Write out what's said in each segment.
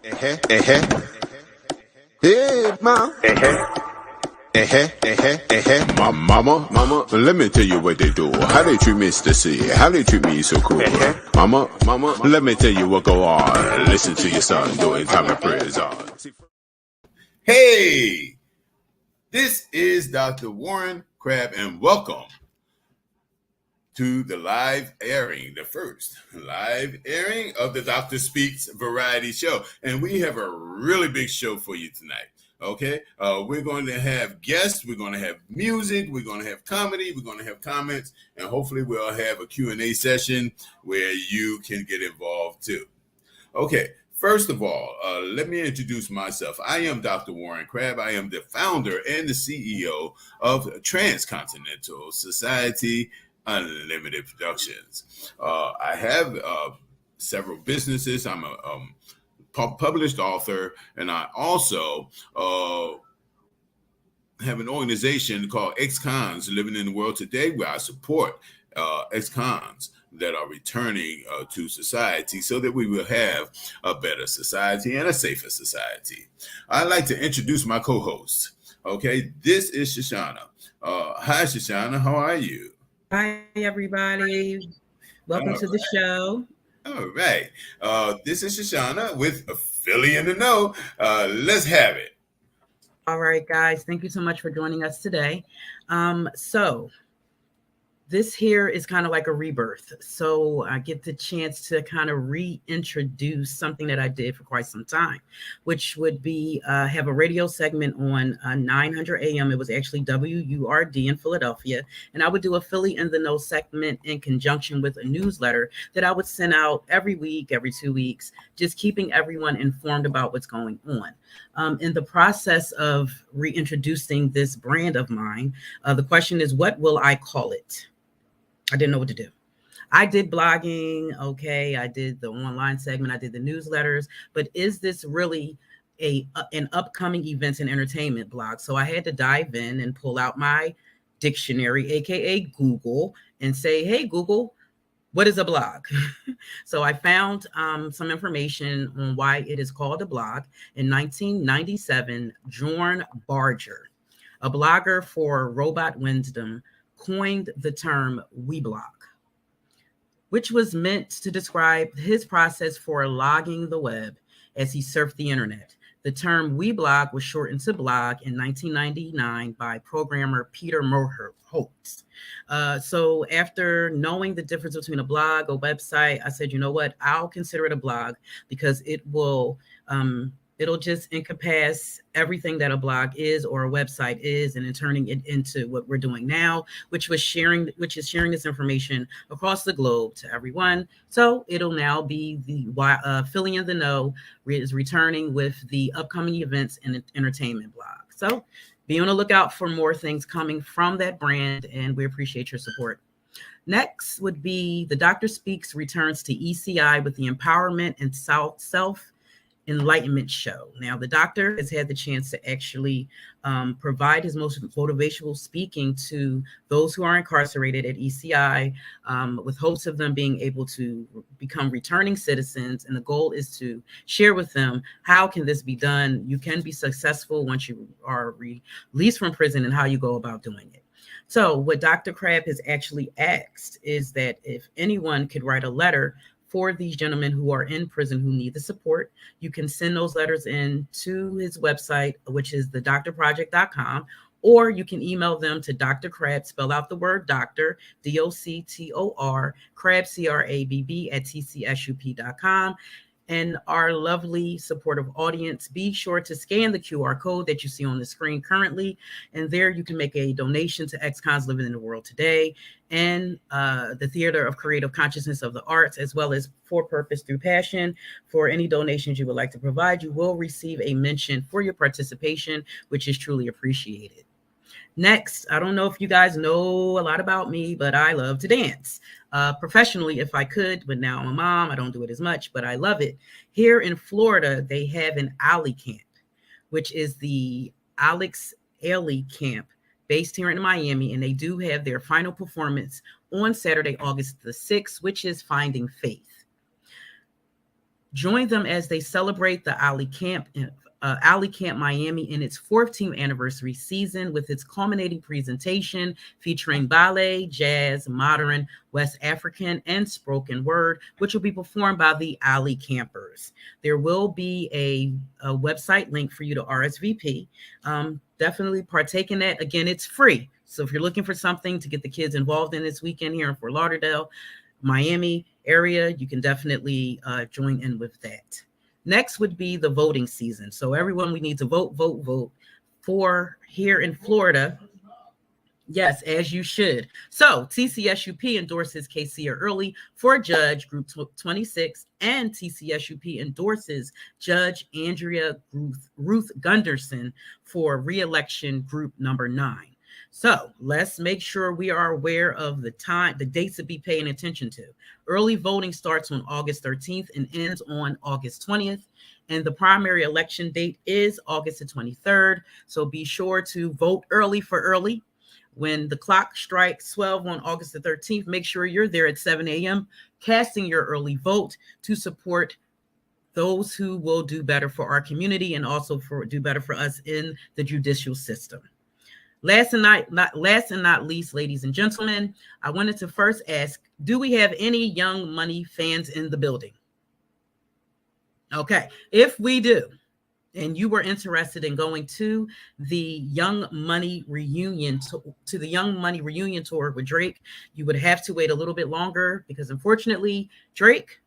Hey, mom. Mama, let me tell you what they do. How they treat Mr. C. How they treat me so cool. Mama, let me tell you what go on. Listen to your son doing time of prayers on. Hey, this is Dr. Warren Crabb, and welcome to the live airing, the first live airing of the Doctor Speaks variety show. And we have a really big show for you tonight. Okay, we're going to have guests, we're going to have music, we're going to have comedy, we're going to have comments, and hopefully we'll have a Q&A session where you can get involved too. Okay, first of all, let me introduce myself. I am Dr. Warren Crabb. I am the founder and the CEO of Transcontinental Society Unlimited Productions. I have several businesses. I'm a published author, and I also have an organization called Ex-Cons Living in the World Today, where I support ex-cons that are returning to society so that we will have a better society and a safer society. I'd like to introduce my co-host. Okay, this is Koshana. Hi, Koshana. How are you? Hi, everybody. Welcome to the show. All right. This is Koshana with Philly in the Know. Let's have it. All right, guys. Thank you so much for joining us today. So this here is kind of like a rebirth. So I get the chance to kind of reintroduce something that I did for quite some time, which would be have a radio segment on 900 AM. It was actually WURD in Philadelphia. And I would do a Philly in the Know segment in conjunction with a newsletter that I would send out every week, every 2 weeks, just keeping everyone informed about what's going on. In the process of reintroducing this brand of mine, the question is, what will I call it? I didn't know what to do. I did blogging. Okay. I did the online segment. I did the newsletters, but is this really an upcoming events and entertainment blog? So I had to dive in and pull out my dictionary, AKA Google, and say, hey, Google, what is a blog? So I found some information on why it is called a blog. In 1997, Jorn Barger, a blogger for Robot Wisdom, coined the term weblog, which was meant to describe his process for logging the web as he surfed the internet. The term weblog was shortened to blog in 1999 by programmer Peter Moorholtz. So after knowing the difference between a blog, a website, I said, you know what, I'll consider it a blog because it will it'll just encompass everything that a blog is or a website is, and then turning it into what we're doing now, which is sharing this information across the globe to everyone. So it'll now be the Philly in the Know is returning with the upcoming events and entertainment blog. So be on the lookout for more things coming from that brand, and we appreciate your support. Next would be the Dr. Speaks returns to ECI with the Empowerment and Self Enlightenment show. Now, the doctor has had the chance to actually provide his most motivational speaking to those who are incarcerated at ECI, with hopes of them being able to become returning citizens. And the goal is to share with them how can this be done. You can be successful once you are released from prison, and how you go about doing it. So what Dr. Crabb has actually asked is that if anyone could write a letter for these gentlemen who are in prison who need the support, you can send those letters in to his website, which is thedoctorproject.com, or you can email them to Dr. Crabb, spell out the word doctor, DOCTOR, Crabb, CRABB at tcsup.com. And our lovely supportive audience, be sure to scan the QR code that you see on the screen currently. And there you can make a donation to Ex-Cons Living in the World Today and the Theater of Creative Consciousness of the Arts, as well as For Purpose Through Passion. For any donations you would like to provide, you will receive a mention for your participation, which is truly appreciated. Next, I don't know if you guys know a lot about me, but I love to dance. Professionally, if I could, but now I'm a mom, I don't do it as much, but I love it. Here in Florida, they have an alley camp, which is the Alex Alley Camp, based here in Miami, and they do have their final performance on Saturday, August the 6th, which is Finding Faith. Join them as they celebrate the Alley Camp Miami in its 14th anniversary season with its culminating presentation featuring ballet, jazz, modern, West African, and spoken word, which will be performed by the Alley Campers. There will be a website link for you to RSVP. Definitely partake in that. Again, it's free. So if you're looking for something to get the kids involved in this weekend here in Fort Lauderdale, Miami area, you can definitely join in with that. Next would be the voting season. So everyone, we need to vote for here in Florida. Yes, as you should. So TCSUP endorses Casey Early for Judge Group 26, and TCSUP endorses Judge Andrea Ruth Gunderson for re-election Group number 9. So let's make sure we are aware of the dates to be paying attention to. Early voting starts on August 13th and ends on August 20th. And the primary election date is August the 23rd. So be sure to vote early for early. When the clock strikes 12 on August the 13th, make sure you're there at 7 a.m. casting your early vote to support those who will do better for our community and also do better for us in the judicial system. Last and not least, ladies and gentlemen, I wanted to first ask, do we have any Young Money fans in the building? Okay, if we do, and you were interested in going to the Young Money reunion tour with Drake, you would have to wait a little bit longer because unfortunately, Drake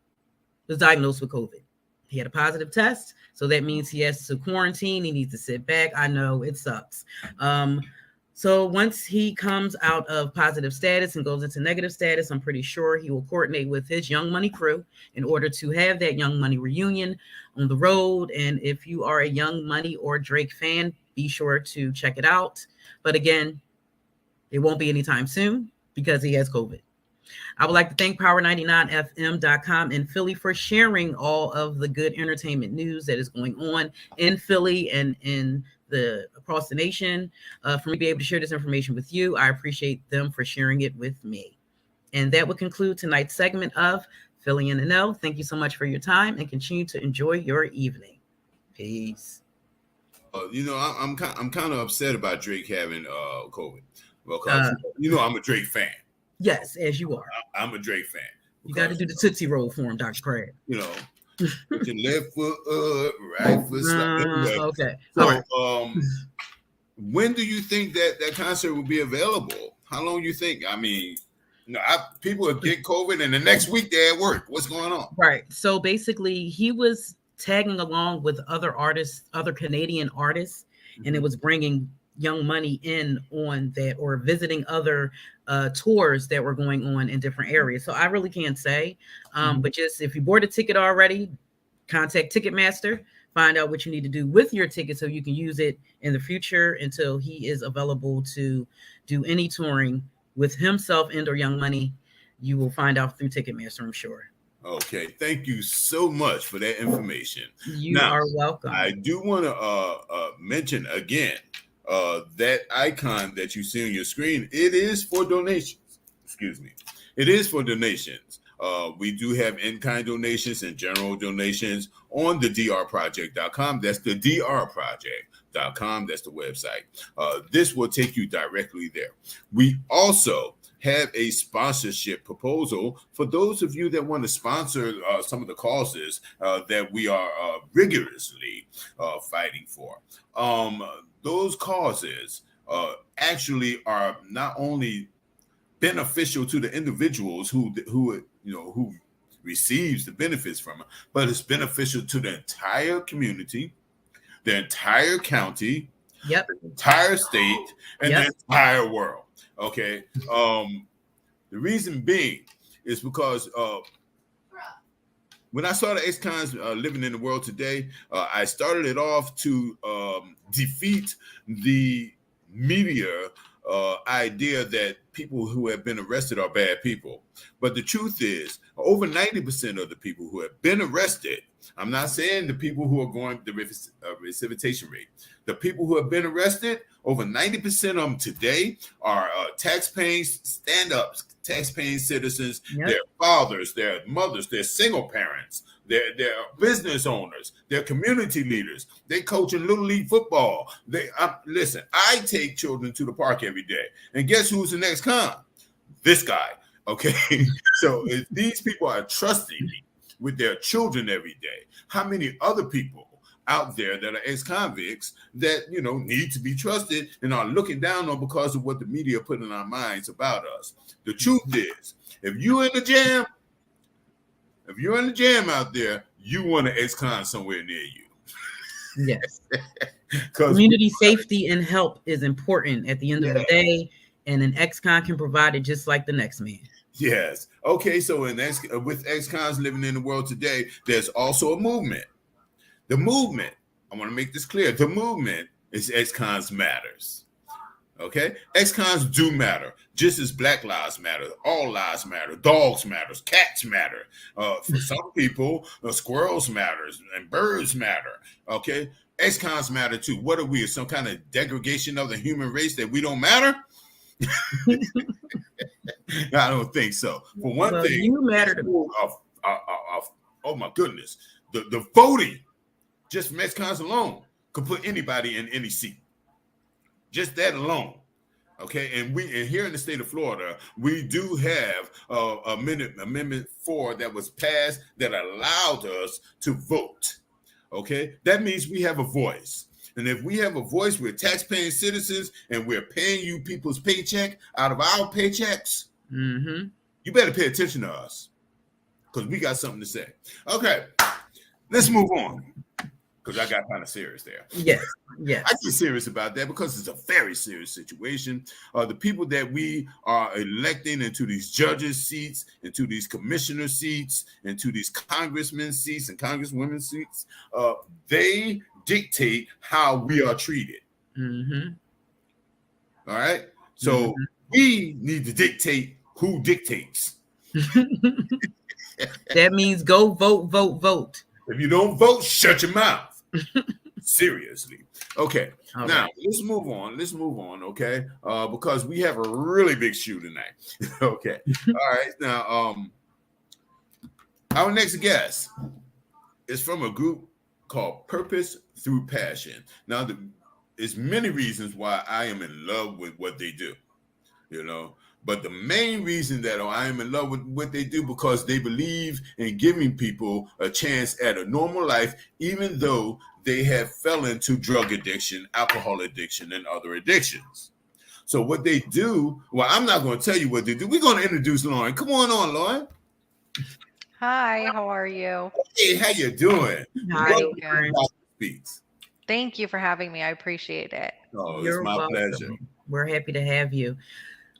was diagnosed with COVID. He had a positive test, so that means he has to quarantine. He needs to sit back. I know it sucks. So once he comes out of positive status and goes into negative status, I'm pretty sure he will coordinate with his Young Money crew in order to have that Young Money reunion on the road. And if you are a Young Money or Drake fan, be sure to check it out. But again, it won't be anytime soon because he has COVID. I would like to thank Power99FM.com in Philly for sharing all of the good entertainment news that is going on in Philly and across the nation. For me to be able to share this information with you, I appreciate them for sharing it with me. And that would conclude tonight's segment of Philly in the Know. Thank you so much for your time and continue to enjoy your evening. Peace. I'm kind of upset about Drake having COVID because I'm a Drake fan. Yes, as you are. I'm a Drake fan. You got to do the Tootsie Roll for him, Dr. Craig. Put your left foot up, right foot slide. Okay. So, when do you think that concert will be available? How long do you think? I mean, people will get COVID and the next week they're at work. What's going on? Right. So basically, he was tagging along with other artists, other Canadian artists, and it was bringing Young Money in on that or visiting other tours that were going on in different areas. So I really can't say, but just if you bought a ticket already, contact Ticketmaster, find out what you need to do with your ticket so you can use it in the future until he is available to do any touring with himself and or Young Money. You will find out through Ticketmaster, I'm sure. Okay, thank you so much for that information. You are welcome. I do want to mention again, that icon that you see on your screen, it is for donations. Excuse me. It is for donations. We do have in-kind donations and general donations on the drproject.com. That's the drproject.com. That's the website. This will take you directly there. We also have a sponsorship proposal for those of you that want to sponsor some of the causes that we are rigorously fighting for. Those causes actually are not only beneficial to the individuals who receives the benefits from it, but it's beneficial to the entire community, the entire county, the entire state, and the entire world. Okay. The reason being is because when I started X-Cons Living in the World Today, I started it off to defeat the media idea that people who have been arrested are bad people. But the truth is, over 90% of the people who have been arrested I'm not saying the people who are going the recidivism rate. The people who have been arrested, over 90% of them today are tax-paying stand-ups, tax-paying citizens. Yep. They're fathers, they're mothers, they're single parents, they're business owners, they're community leaders. They coach in Little League football. Listen, I take children to the park every day. And guess who's the next con? This guy. Okay. So if these people are trusting me with their children every day, how many other people out there that are ex-convicts that, you know, need to be trusted and are looking down on because of what the media put in our minds about us? The truth is, if you're in the jam out there, you want an ex-con somewhere near you. Yes. Community safety and help is important at the end of the day, and an ex-con can provide it just like the next man. Yes. Okay, so with ex-cons living in the world today, there's also a movement. The movement, I want to make this clear, the movement is ex-cons matters. Okay? Ex-cons do matter, just as Black lives matter, all lives matter, dogs matters, cats matter. For some people, squirrels matters and birds matter. Okay? Ex-cons matter too. What are we, some kind of degradation of the human race that we don't matter? I don't think so. For one thing, you matter to me. Oh my goodness, the voting just from ex-cons alone could put anybody in any seat. Just that alone. Okay, and here in the state of Florida, we do have Amendment 4 that was passed that allowed us to vote. Okay, that means we have a voice. And if we have a voice, we're tax-paying citizens, and we're paying you people's paycheck out of our paychecks. Mm-hmm. You better pay attention to us, because we got something to say. Okay, let's move on, because I got kind of serious there. Yes. I get serious about that because it's a very serious situation. The people that we are electing into these judges' seats, into these commissioner seats, into these congressmen seats and congresswomen seats, they dictate how we are treated. Mm-hmm. All right. So we need to dictate who dictates. That means go vote. If you don't vote, shut your mouth. Seriously. Okay. All now, right. Let's move on. Okay. Because we have a really big shoe tonight. Okay. All right. Now, our next guest is from a group called Purpose Through Passion. Now, there's many reasons why I am in love with what they do, you know, but the main reason that I am in love with what they do because they believe in giving people a chance at a normal life, even though they have fell into drug addiction, alcohol addiction, and other addictions. So what they do, well, I'm not going to tell you what they do. We're going to introduce Lauren. Come on, Lauren. Hi, how are you? Hey, how you doing? Hi, Lauren. Thank you for having me. I appreciate it. Oh, it's my pleasure. We're happy to have you.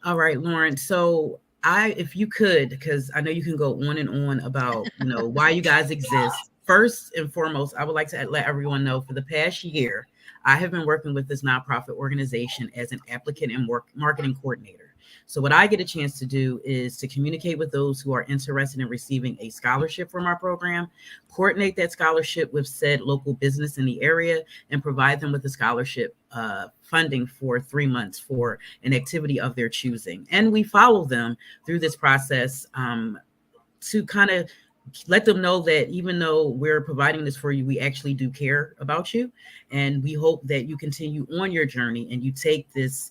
All right, Lauren. So if you could, because I know you can go on and on about, you know, why you guys exist. First and foremost, I would like to let everyone know for the past year, I have been working with this nonprofit organization as an applicant and marketing coordinator. So what I get a chance to do is to communicate with those who are interested in receiving a scholarship from our program, coordinate that scholarship with said local business in the area, and provide them with the scholarship funding for 3 months for an activity of their choosing. And we follow them through this process to kind of let them know that even though we're providing this for you, we actually do care about you. And we hope that you continue on your journey and you take this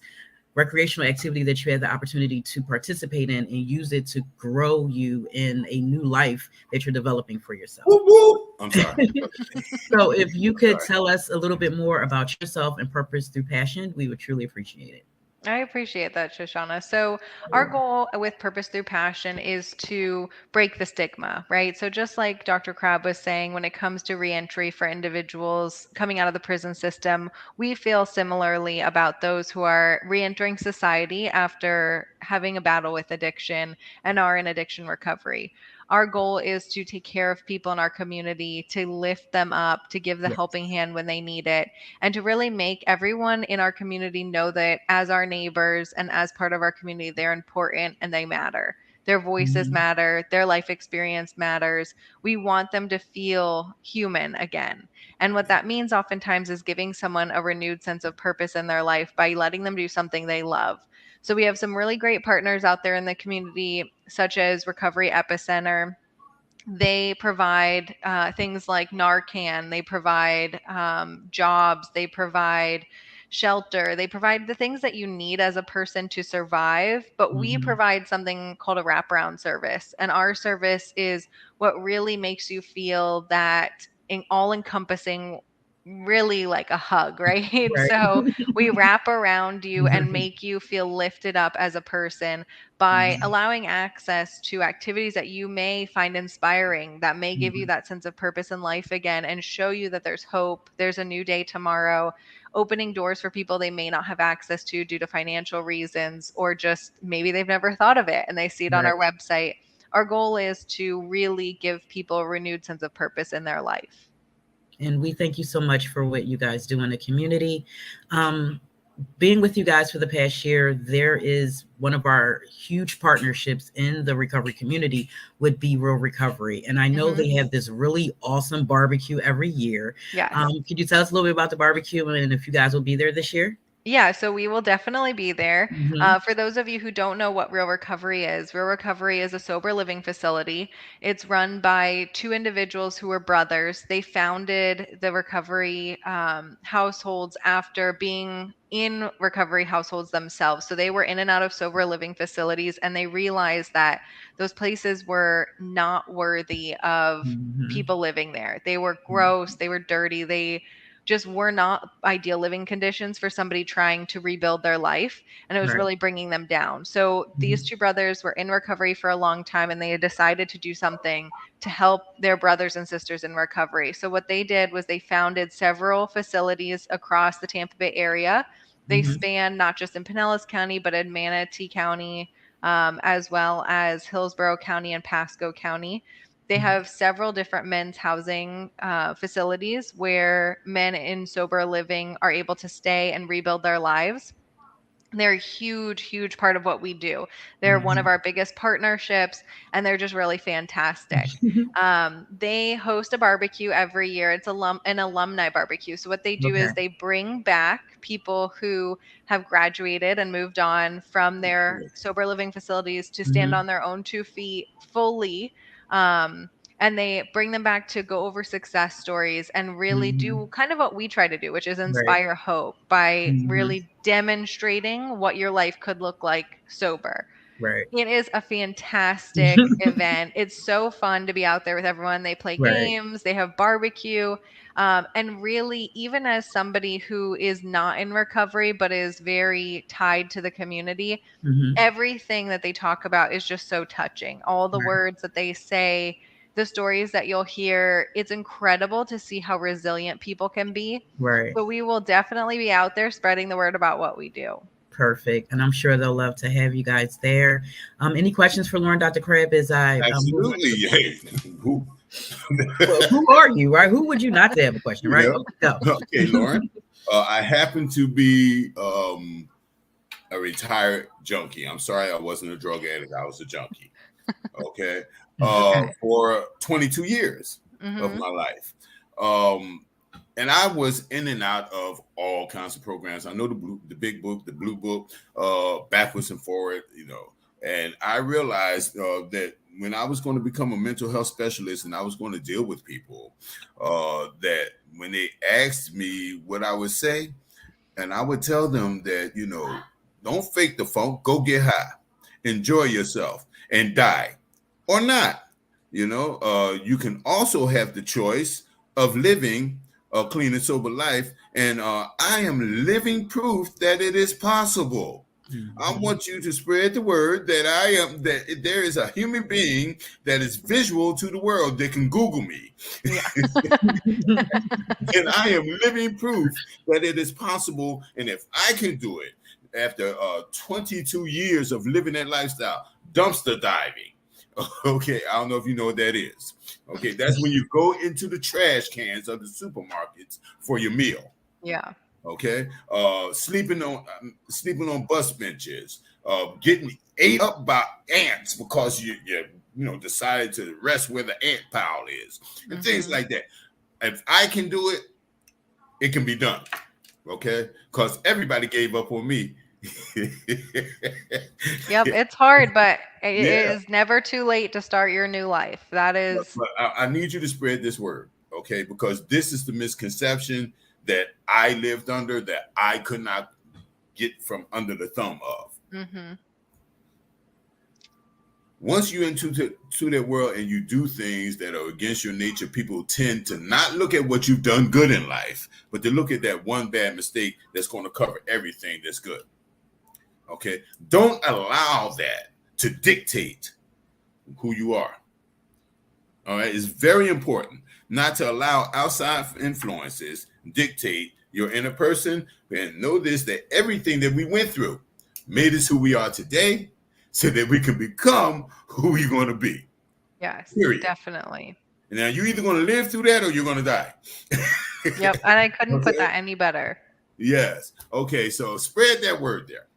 recreational activity that you had the opportunity to participate in and use it to grow you in a new life that you're developing for yourself. I'm sorry. So if you could tell us a little bit more about yourself and Purpose Through Passion, we would truly appreciate it. I appreciate that, Koshana. So our goal with Purpose Through Passion is to break the stigma, right? So just like Dr. Crabb was saying, when it comes to reentry for individuals coming out of the prison system, we feel similarly about those who are reentering society after having a battle with addiction and are in addiction recovery. Our goal is to take care of people in our community, to lift them up, to give the helping hand when they need it, and to really make everyone in our community know that as our neighbors and as part of our community, they're important and they matter. Their voices matter. Their life experience matters. We want them to feel human again. And what that means oftentimes is giving someone a renewed sense of purpose in their life by letting them do something they love. So we have some really great partners out there in the community, such as Recovery Epicenter. They provide things like Narcan. They provide jobs. They provide shelter. They provide the things that you need as a person to survive. But we provide something called a wraparound service. And our service is what really makes you feel that all encompassing, really like a hug, right? Right. So we wrap around you and make you feel lifted up as a person by allowing access to activities that you may find inspiring, that may give you that sense of purpose in life again, and show you that there's hope, there's a new day tomorrow, opening doors for people they may not have access to due to financial reasons, or just maybe they've never thought of it and they see it on our website. Our goal is to really give people a renewed sense of purpose in their life. And we thank you so much for what you guys do in the community. Being with you guys for the past year, there is one of our huge partnerships in the recovery community would be Real Recovery. And I know they have this really awesome barbecue every year. Yes. Could you tell us a little bit about the barbecue and if you guys will be there this year? Yeah, so we will definitely be there. For those of you who don't know what Real Recovery is a sober living facility. It's run by two individuals who were brothers. They founded the recovery households after being in recovery households themselves. So they were in and out of sober living facilities, and they realized that those places were not worthy of people living there. They were gross, they were dirty, they just were not ideal living conditions for somebody trying to rebuild their life. And it was really bringing them down. So these two brothers were in recovery for a long time, and they had decided to do something to help their brothers and sisters in recovery. So what they did was they founded several facilities across the Tampa Bay area. They span not just in Pinellas County, but in Manatee County, as well as Hillsborough County and Pasco County. They have several different men's housing facilities where men in sober living are able to stay and rebuild their lives. They're a huge, huge part of what we do. They're one of our biggest partnerships, and they're just really fantastic. They host a barbecue every year. It's an alumni barbecue. So what they do is they bring back people who have graduated and moved on from their sober living facilities to stand on their own 2 feet fully. And they bring them back to go over success stories and really do kind of what we try to do, which is inspire hope by really demonstrating what your life could look like sober. Right. It is a fantastic event. It's so fun to be out there with everyone. They play games, they have barbecue. And really, even as somebody who is not in recovery, but is very tied to the community, everything that they talk about is just so touching. All the words that they say, the stories that you'll hear, it's incredible to see how resilient people can be. Right. So we will definitely be out there spreading the word about what we do. Perfect. And I'm sure they'll love to have you guys there. Any questions for Lauren, Dr. Crabb? Absolutely. Hey, who are you, right? Who would you not have a question, right? Yeah. Okay, Lauren. I happen to be a retired junkie. I'm sorry, I wasn't a drug addict. I was a junkie. Okay. For 22 years of my life. And I was in and out of all kinds of programs. I know the big book, the blue book, backwards and forward, and I realized that when I was going to become a mental health specialist and I was going to deal with people, that when they asked me what I would say, and I would tell them that, don't fake the funk, go get high, enjoy yourself and die. Or not, you can also have the choice of living a clean and sober life. And I am living proof that it is possible. I want you to spread the word that there is a human being that is visual to the world that can Google me. And I am living proof that it is possible. And if I can do it after 22 years of living that lifestyle, dumpster diving. Okay, I don't know if you know what that is. Okay, that's when you go into the trash cans of the supermarkets for your meal. Yeah. Okay, sleeping on bus benches, getting ate up by ants because you decided to rest where the ant pile is, and things like that. If I can do it, it can be done. Okay, because everybody gave up on me. Yep, it's hard, but it Yeah, is never too late to start your new life. That is, but I need you to spread this word, okay? Because this is the misconception that I lived under that I could not get from under the thumb of. Once you into that world and you do things that are against your nature, people tend to not look at what you've done good in life, but to look at that one bad mistake that's going to cover everything that's good. Okay? Don't allow that to dictate who you are. All right? It's very important not to allow outside influences dictate your inner person, and know this, that everything that we went through made us who we are today, so that we can become who we're going to be. yes, Period. definitely. Now, you're either going to live through that or you're going to die. Yep, and I couldn't put that any better. Yes. Okay, so spread that word there.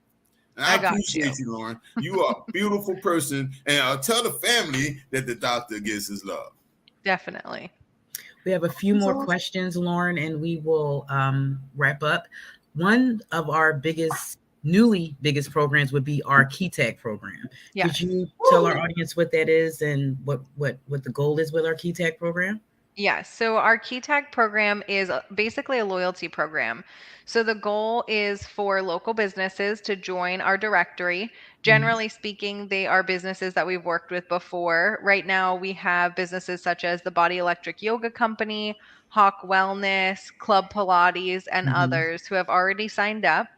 And I got appreciate you, Lauren. You are a beautiful person. And I'll tell the family that the doctor gives his love. Definitely. We have a few more questions, Lauren, and we will wrap up. One of our biggest programs would be our Key Tag program. Yes. Could you tell our audience what that is and what the goal is with our Key Tag program? Yes. So our Key Tag program is basically a loyalty program. So the goal is for local businesses to join our directory. Generally speaking, they are businesses that we've worked with before. Right now, we have businesses such as the Body Electric Yoga Company, Hawk Wellness, Club Pilates, and others who have already signed up.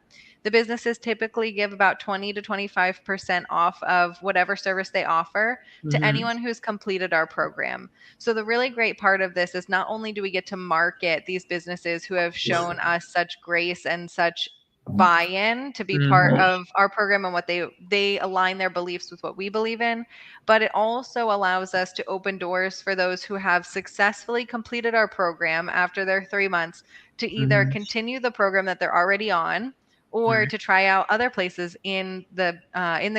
The businesses typically give about 20 to 25% off of whatever service they offer to anyone who's completed our program. So the really great part of this is not only do we get to market these businesses who have shown us such grace and such buy-in to be part of our program and what they align their beliefs with what we believe in, but it also allows us to open doors for those who have successfully completed our program after their 3 months to either continue the program that they're already on, or to try out other places in the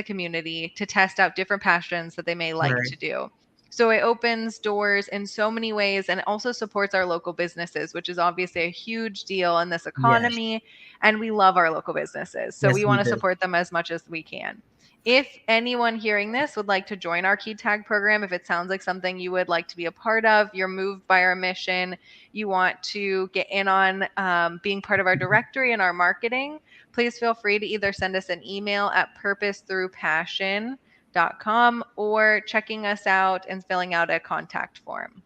community to test out different passions that they may like to do. So it opens doors in so many ways, and it also supports our local businesses, which is obviously a huge deal in this economy. And we love our local businesses. So we want to support them as much as we can. If anyone hearing this would like to join our Key Tag program, if it sounds like something you would like to be a part of, you're moved by our mission, you want to get in on being part of our directory and our marketing, please feel free to either send us an email at purposethroughpassion.com or checking us out and filling out a contact form.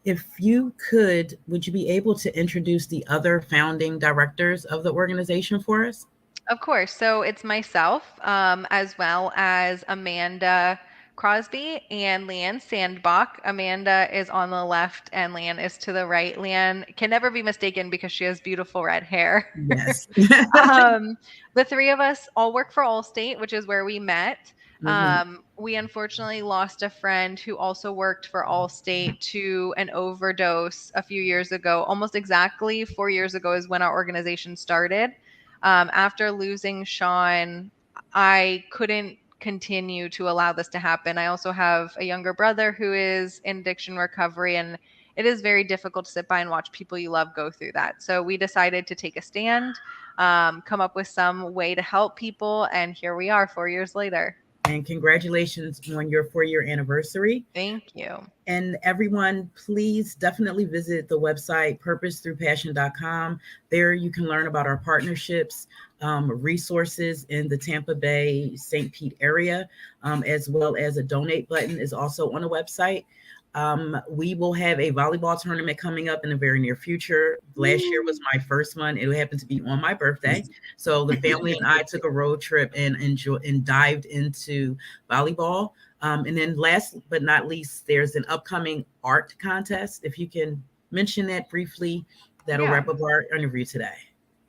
If you could, would you be able to introduce the other founding directors of the organization for us? Of course. So it's myself, as well as Amanda Crosby and Leanne Sandbach. Amanda is on the left and Leanne is to the right. Leanne can never be mistaken because she has beautiful red hair. Yes. The three of us all work for Allstate, which is where we met. We unfortunately lost a friend who also worked for Allstate to an overdose a few years ago. Almost exactly 4 years ago is when our organization started. After losing Sean, I couldn't continue to allow this to happen. I also have a younger brother who is in addiction recovery, and it is very difficult to sit by and watch people you love go through that. So we decided to take a stand, come up with some way to help people, and here we are 4 years later. And congratulations on your 4-year anniversary. Thank you. And everyone, please definitely visit the website purposethroughpassion.com. There you can learn about our partnerships, resources in the Tampa Bay, St. Pete area, as well as a donate button is also on the website. We will have a volleyball tournament coming up in the very near future. Last year was my first one. It happened to be on my birthday. So the family and I took a road trip and dived into volleyball. And then last but not least, there's an upcoming art contest. If you can mention that briefly, that'll wrap up our interview today.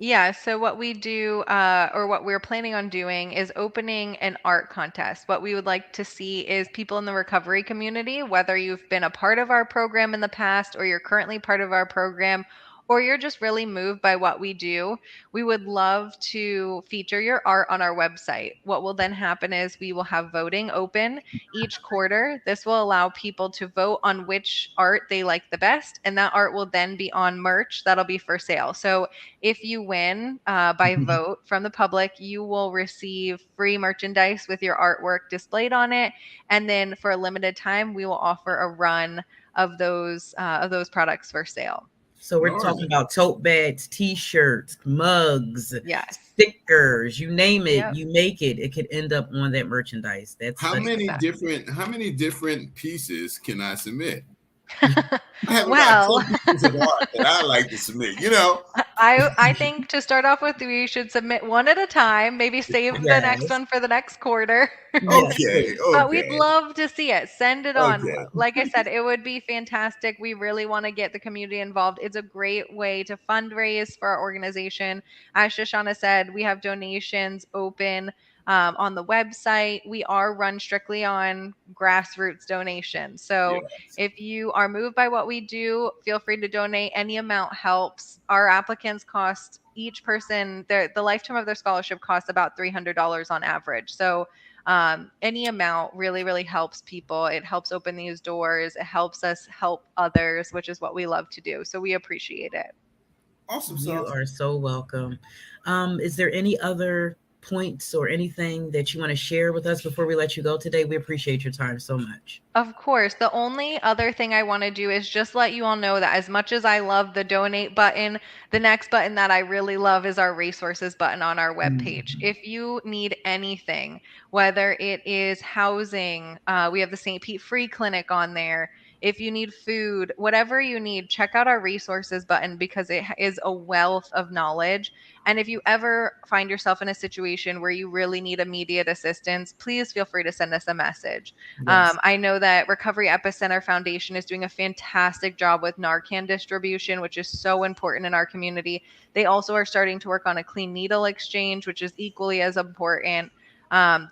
Yeah, so what we do, or what we're planning on doing, is opening an art contest. What we would like to see is people in the recovery community, whether you've been a part of our program in the past or you're currently part of our program, or you're just really moved by what we do, we would love to feature your art on our website. What will then happen is we will have voting open each quarter. This will allow people to vote on which art they like the best, and that art will then be on merch that'll be for sale. So if you win by vote from the public, you will receive free merchandise with your artwork displayed on it. And then for a limited time, we will offer a run of those products for sale. So we're talking about tote bags, T-shirts, mugs, yes, stickers, you name it, you make it. It could end up on that merchandise. That's how many different pieces can I submit? I have about 10 pieces of art that I like to submit. You know, I think to start off with, we should submit one at a time. Maybe save the next one for the next quarter. Okay. But we'd love to see it. Send it on. Like I said, it would be fantastic. We really want to get the community involved. It's a great way to fundraise for our organization. As Shoshana said, we have donations open on the website. We are run strictly on grassroots donations. So if you are moved by what we do, feel free to donate. Any amount helps. Our applicants cost each person, the lifetime of their scholarship costs about $300 on average. So any amount really, really helps people. It helps open these doors. It helps us help others, which is what we love to do. So we appreciate it. Awesome. You are so welcome. Is there any other points or anything that you want to share with us before we let you go today? We appreciate your time so much. Of course. The only other thing I want to do is just let you all know that as much as I love the donate button, the next button that I really love is our resources button on our webpage. If you need anything, whether it is housing, we have the St. Pete Free Clinic on there. If you need food, whatever you need, check out our resources button because it is a wealth of knowledge. And if you ever find yourself in a situation where you really need immediate assistance, please feel free to send us a message. I know that Recovery Epicenter Foundation is doing a fantastic job with Narcan distribution, which is so important in our community. They also are starting to work on a clean needle exchange, which is equally as important.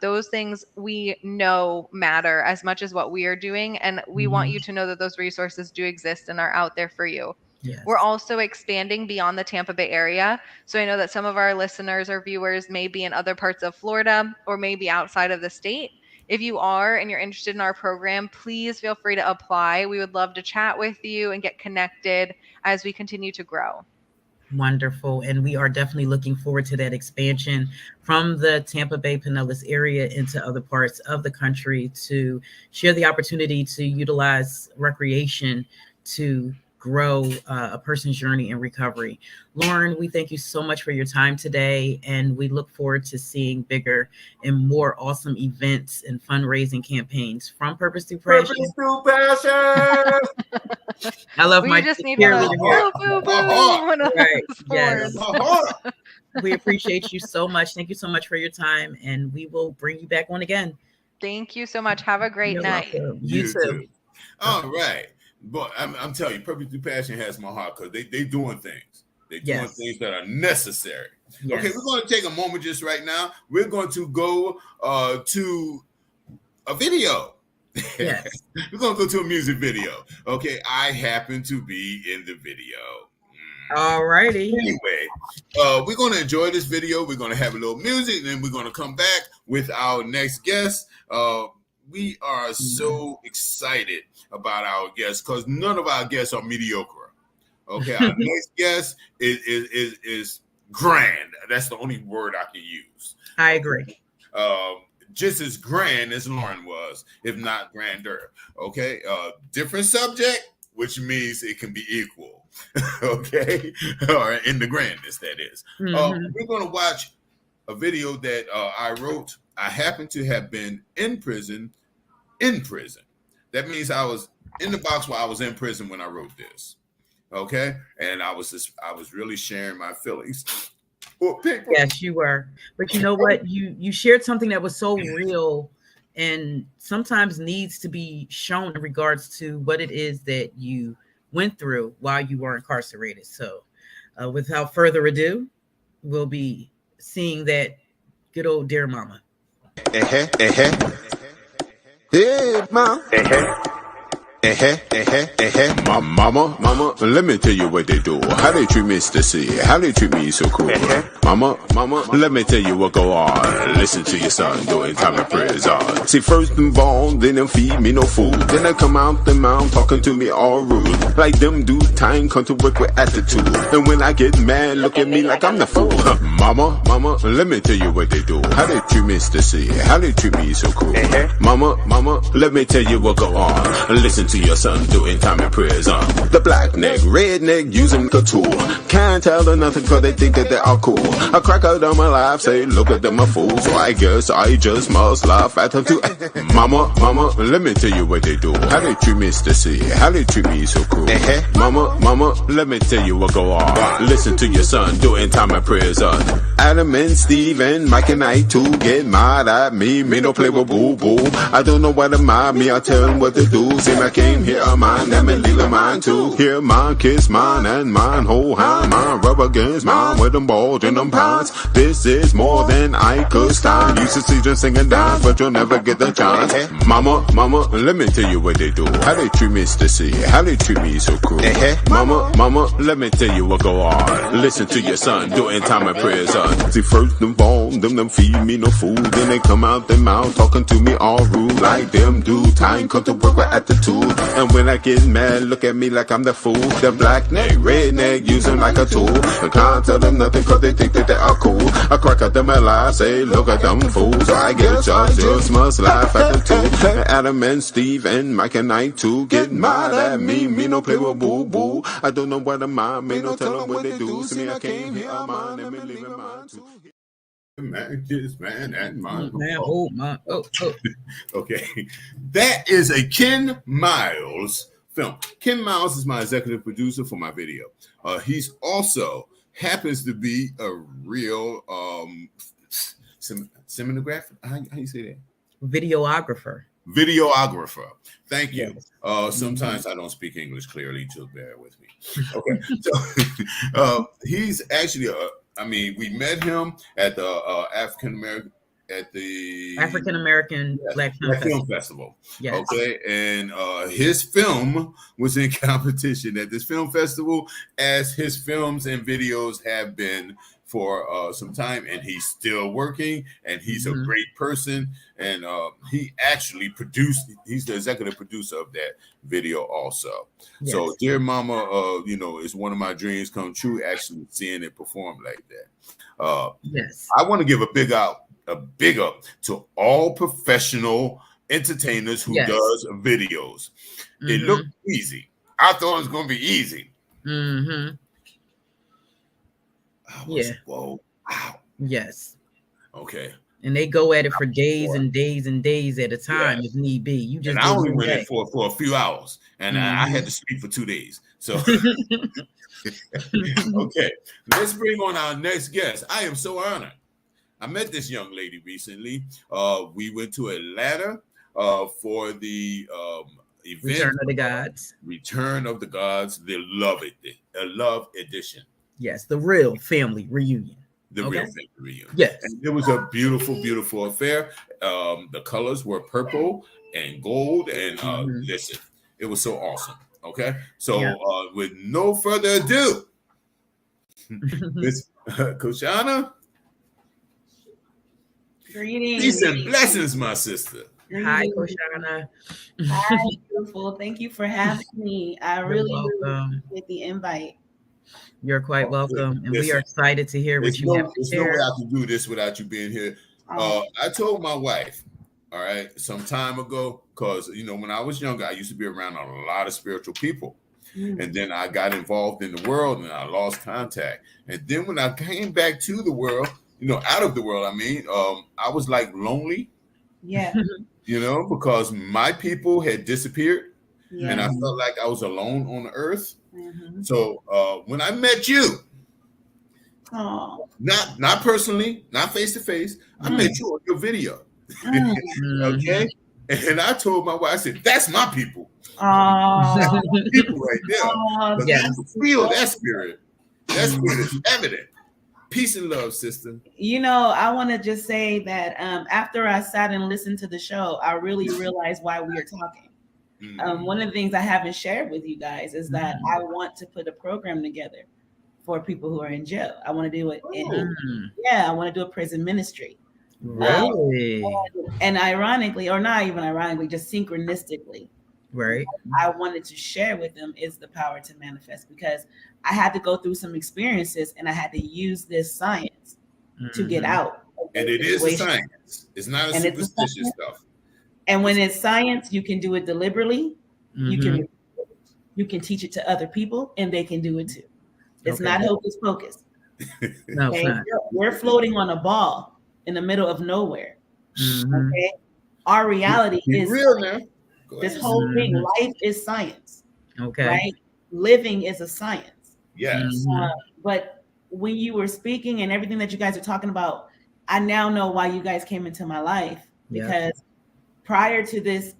Those things we know matter as much as what we are doing. And we want you to know that those resources do exist and are out there for you. Yes. We're also expanding beyond the Tampa Bay area. So I know that some of our listeners or viewers may be in other parts of Florida or maybe outside of the state. If you are and you're interested in our program, please feel free to apply. We would love to chat with you and get connected as we continue to grow. Wonderful. And we are definitely looking forward to that expansion from the Tampa Bay Pinellas area into other parts of the country to share the opportunity to utilize recreation to grow a person's journey in recovery. Lauren, we thank you so much for your time today, and we look forward to seeing bigger and more awesome events and fundraising campaigns from Purpose Through Passion. Purpose Through Passion. I love we my just need right. Yes. We appreciate you so much. Thank you so much for your time, and we will bring you back on again. Thank you so much. Have a great night. You too. All right. But I'm telling you, Purpose Through Passion has my heart because they doing things. They're doing things that are necessary. Yes. Okay, we're going to take a moment just right now. We're going to go to a video. Yes. We're going to go to a music video. Okay, I happen to be in the video. All righty. Anyway, we're going to enjoy this video. We're going to have a little music, and then we're going to come back with our next guest. We are so excited about our guests because none of our guests are mediocre. Okay, our next guest is grand. That's the only word I can use. I agree. Just as grand as Lauren was, if not grander. Okay, different subject, which means it can be equal. Okay, or in the grandness, that is. We're going to watch a video that I wrote. I happen to have been in prison. That means I was in the box while I was in prison when I wrote this. Okay, and I was really sharing my feelings. Yes, you were. But you know what? You shared something that was so real and sometimes needs to be shown in regards to what it is that you went through while you were incarcerated. So without further ado, we'll be seeing that good old Dear Mama. Hey, mom. Mama, let me tell you what they do. How they treat Mr. C. How they treat me so cool. Mama, let me tell you what go on. Listen to your son doing time of prayers on. See, first them born, then them feed me no food. Then they come out the mouth talking to me all rude. Like them do time come to work with attitude. And when I get mad, look at me like I'm the fool. Mama, let me tell you what they do. How they treat Mr. C. How they treat me so cool. Mama, let me tell you what go on. Listen to your son doing time and prayers on. The black neck, red neck, using a tool. Can't tell them nothing cause they think that they are cool. I crack out on my life, say look at them a fool. So I guess I just must laugh at them too. Mama, let me tell you what they do. How they treat Mr. C. How they treat me so cool. Mama, let me tell you what go on. Listen to your son doing time and prayers on. Adam and Steve and Mike and I too get mad at me. Me no play with boo boo. I don't know what to mind me. I tell them what to do. See I came here a mine, them and leave a mine too. Here mine, kiss mine and mine, hold hand mine, rub against mine with them balls and them pines. This is more than I could stand. Used to see them sing and dance, but you'll never get the chance. Mama, let me tell you what they do. How they treat Mr. C. How they treat me so cool. Mama, let me tell you what go on. Listen to your son doing time and prayers on. See first them born, them feed me no food. Then they come out their mouth talking to me all rude. Like them do time come to work with attitude. And when I get mad, look at me like I'm the fool. The black neck, red neck, use them like a tool. I can't tell them nothing cause they think that they are cool. I crack at them a lie, say look at them fools. I guess I just must laugh at them too. Adam and Steve and Mike and I too get mad at me. Me no play with boo boo. I don't know what I'm mind. Me no tell them what they do. See me I came here, I'm on and me leaving mine too. Man, this man and mine. Okay, that is a Ken Miles film. Ken Miles is my executive producer for my video. He's also happens to be a real cinematographer. How you say that? Videographer. Thank you. Yes. Sometimes I don't speak English clearly, so bear with me. Okay, so he's actually we met him at the African American Black Film Festival. Yes. Okay, and his film was in competition at this film festival, as his films and videos have been for some time, and he's still working, and he's a great person, and he actually he's the executive producer of that video also. Yes. So Dear Mama, is one of my dreams come true, actually seeing it perform like that. Yes, I want to give a big up to all professional entertainers who does videos. It looked easy. I thought it was going to be easy. Whoa. Wow. Yes. Okay. And they go at it for days and days and days at a time if need be. You just I only went in for a few hours, and I had to sleep for 2 days. So okay, let's bring on our next guest. I am so honored. I met this young lady recently. We went to Atlanta for the event Return of the Gods, the Love Edition. Yes, the real family reunion. Real family reunion. Yes. And it was a beautiful, beautiful affair. The colors were purple and gold. And listen, it was so awesome. Okay. So with no further ado, Miss Koshana. Greetings. Peace and blessings, my sister. Hi, Koshana. Hi, beautiful. Thank you for having me. I really appreciate the invite. You're quite welcome, and we are excited to hear what you have to share. There's no way I can do this without you being here. I told my wife, all right, some time ago, because when I was younger, I used to be around a lot of spiritual people, and then I got involved in the world, and I lost contact. And then when I came back to the world, out of the world, I was like lonely. Yeah. Because my people had disappeared, and I felt like I was alone on the earth. So when I met you, not personally, not face to face, I met you on your video. Okay, and I told my wife, I said, "That's my people." People right there. Yes. Feel that spirit. That spirit is evident. Peace and love, sister. I want to just say that after I sat and listened to the show, I really realized why we are talking. One of the things I haven't shared with you guys is that I want to put a program together for people who are in jail. I want to do it. I want to do a prison ministry. Really? And ironically, or not even ironically, just synchronistically, right? I wanted to share with them is the power to manifest, because I had to go through some experiences and I had to use this science to get out. And it is a science. It's not a superstitious stuff. And when it's science, you can do it deliberately. You can teach it to other people, and they can do it too. It's not hocus pocus. No, it's not. We're floating on a ball in the middle of nowhere. Okay, our reality is real now. This whole thing. Life is science. Okay, right? Living is a science. Yes. But when you were speaking and everything that you guys are talking about, I now know why you guys came into my life, because prior to this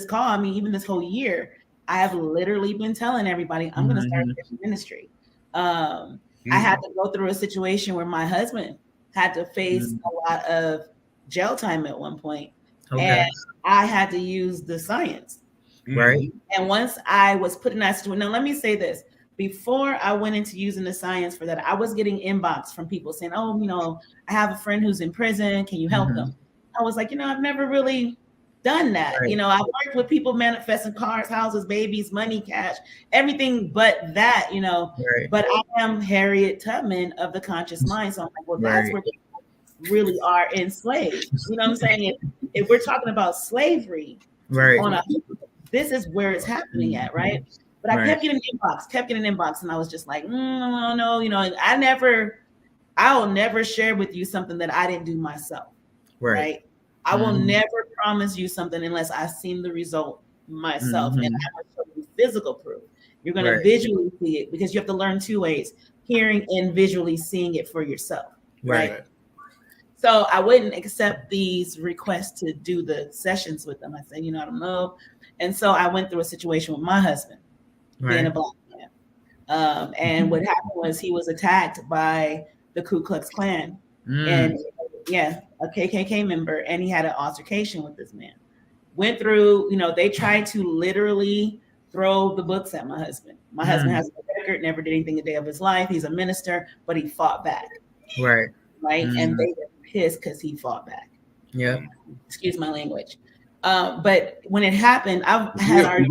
call, I mean, even this whole year, I have literally been telling everybody I'm going to start this ministry. I had to go through a situation where my husband had to face a lot of jail time at one point, and I had to use the science. Right. And once I was put in that situation, now let me say this. Before I went into using the science for that, I was getting inbox from people saying, oh, you know, I have a friend who's in prison. Can you help them? I was like, you know, I've never really done that. Right. You know, I worked with people manifesting cars, houses, babies, money, cash, everything but that, you know. Right. But I am Harriet Tubman of the conscious mind. So I'm like, well, that's where people really are enslaved. You know what I'm saying? If we're talking about slavery, this is where it's happening at, right? But I kept getting inbox, and I was just like, no, you know, I'll never share with you something that I didn't do myself, right? I will never promise you something unless I've seen the result myself, and I will show you physical proof. You're going to visually see it, because you have to learn two ways: hearing and visually seeing it for yourself, right? So I wouldn't accept these requests to do the sessions with them. I said, you know, I don't know. And so I went through a situation with my husband, being a Black man. And what happened was he was attacked by the Ku Klux Klan, and a KKK member, and he had an altercation with this man. Went through, you know, they tried to literally throw the books at my husband. My husband has a record, never did anything a day of his life. He's a minister, but he fought back. Right. And they were pissed because he fought back. Yeah. Excuse my language. But when it happened, I had already.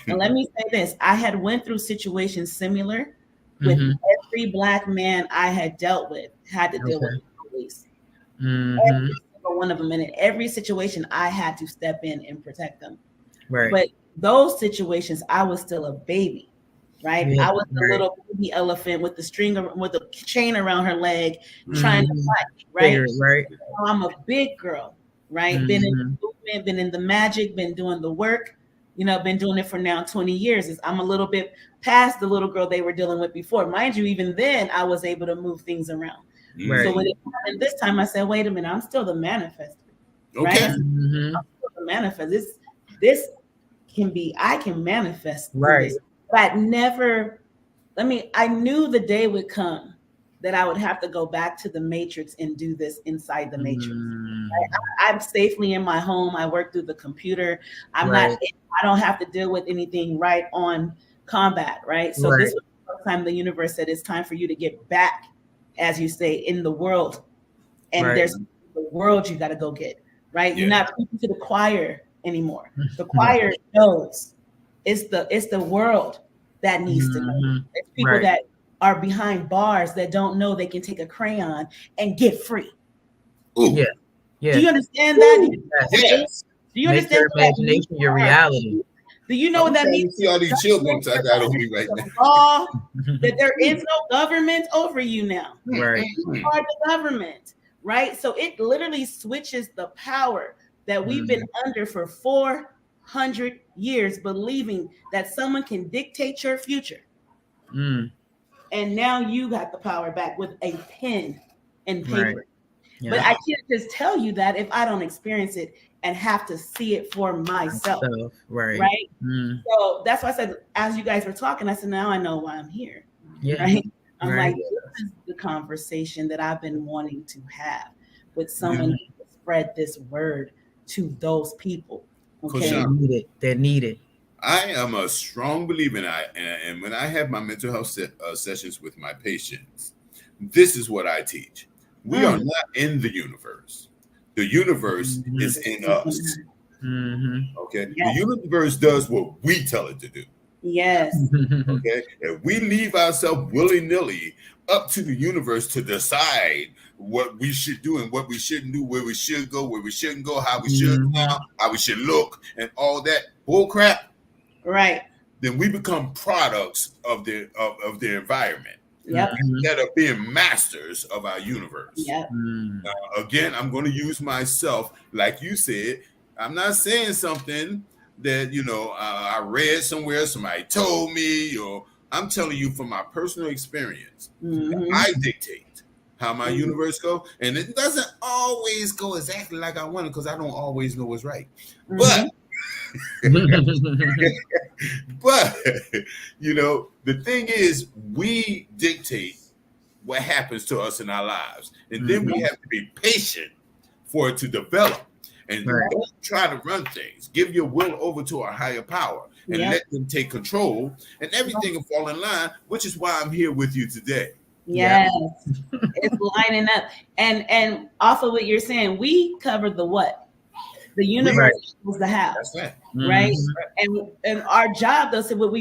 And let me say this: I had went through situations similar with every Black man I had dealt with, had to deal with the police. Every single one of them, and in every situation, I had to step in and protect them. Right. But those situations, I was still a baby. Right. I was the little baby elephant with the with the chain around her leg, trying to fight. Right. So I'm a big girl. Right. Been in the movement, been in the magic, been doing the work. You know, been doing it for now 20 years. I'm a little bit past the little girl they were dealing with before. Mind you, even then I was able to move things around. So when it happened this time, I said, wait a minute, I'm still the manifester. Right? I'm still the manifest. This can be, I can manifest. Right. This. But I knew the day would come that I would have to go back to the matrix and do this inside the matrix. I'm safely in my home. I work through the computer. I don't have to deal with anything on combat. Right. So this was the first time the universe said it's time for you to get back, as you say, in the world. And there's the world you got to go get. Right. You're not preaching to the choir anymore. The choir knows it's the world that needs to know. It's people that are behind bars that don't know they can take a crayon and get free. Ooh. Yeah. Do you understand that? Yes. Do you understand your imagination, your reality? Do you know what that means? See all these children I got over me right now. That there is no government over you now. Right. You are the government. Right. So it literally switches the power that we've been under for 400 years, believing that someone can dictate your future. And now you got the power back with a pen and paper. Yeah. But I can't just tell you that if I don't experience it and have to see it for myself. Right. So that's why I said, as you guys were talking, I said, now I know why I'm here. Yeah. Right. I'm like, this is the conversation that I've been wanting to have with someone who spread this word to those people. Okay. Koshana, They're needed. I am a strong believer in and when I have my mental health sessions with my patients, this is what I teach. We are not in the universe. The universe is in us. Okay. Yes. The universe does what we tell it to do. Yes. Okay. If we leave ourselves willy-nilly up to the universe to decide what we should do and what we shouldn't do, where we should go, where we shouldn't go, how we should sound, how we should look, and all that bull crap, Right. then we become products of the environment. Yep. Instead of being masters of our universe. Yep. Again, I'm going to use myself, like you said. I'm not saying something that I read somewhere, somebody told me, or I'm telling you from my personal experience. I dictate how my universe go, and it doesn't always go exactly like I want it because I don't always know what's right. But but the thing is, we dictate what happens to us in our lives, and then we have to be patient for it to develop. And don't try to run things. Give your will over to a higher power and let them take control, and everything will fall in line, which is why I'm here with you today. Yes. It's lining up. And off of what you're saying, we covered the what. The universe was the how. That's right. Right. And our job, though, so what